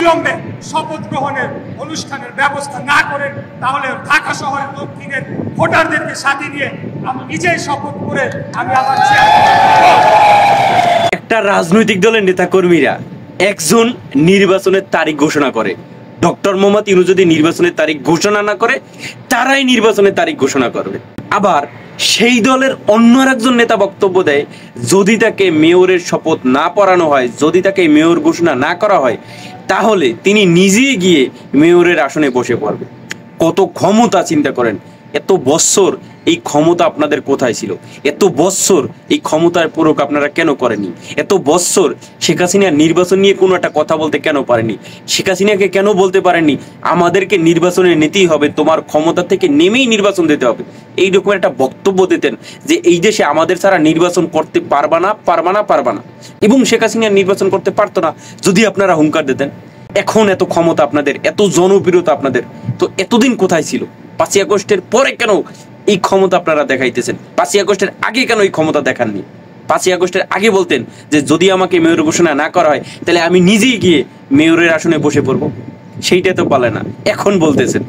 অবিলম্বে শপথ গ্রহণের অনুষ্ঠানের ব্যবস্থা না করেন তাহলে ঢাকা শহরের দক্ষিণের ভোটারদেরকে সাথে নিয়ে আমি নিজেই শপথ করে আমি আমার একটা রাজনৈতিক দলের নেতাকর্মীরা একজন নির্বাচনের তারিখ ঘোষণা করে, ডক্টর মোহাম্মদ ইউনূস যদি নির্বাচনের তারিখ ঘোষণা না করে তারাই নির্বাচনের তারিখ ঘোষণা করবে। আবার সেই দলের অন্য একজন নেতা বক্তব্য দেয় যদি তাকে মেয়রের শপথ না পড়ানো হয়, যদি তাকে মেয়র ঘোষণা না করা হয় তাহলে তিনি নিজেই গিয়ে মেয়রের আসনে বসে পড়বে। কত ক্ষমতা চিন্তা করেন! এত বৎসর এই ক্ষমতা আপনাদের কোথায় ছিল? এত বৎসর এই ক্ষমতার প্রয়োগ আপনারা কেন করেনি? এত বৎসর শেখ হাসিনা নির্বাচন নিয়ে কোনো একটা কথা বলতে কেন পারেনি? শেখ হাসিনাকে কেন বলতে পারেননি আমাদেরকে নির্বাচনে নিতেই হবে, তোমার ক্ষমতা থেকে নেমেই নির্বাচন দিতে হবে? এইরকম একটা বক্তব্য দিতেন যে এই দেশে আমাদের ছাড়া নির্বাচন করতে পারবা না। এবং শেখ হাসিনা নির্বাচন করতে পারতো না যদি আপনারা হুঙ্কার দিতেন। এখন এত ক্ষমতা আপনাদের, এত জনপ্রিয়তা আপনাদের, তো এতদিন কোথায় ছিল? 5ই আগস্টের পরে কেন এই ক্ষমতা আপনারা দেখাইতেছেন? 5ই আগস্টের আগে কেন এই ক্ষমতা দেখাননি? 5ই আগস্টের আগে বলতেন যে যদি আমাকে মেয়র ঘোষণা না করা হয় তাহলে আমি নিজেই গিয়ে মেয়রের আসনে বসে পড়বো, সেইটা তো পালে না, এখন বলতেছেন।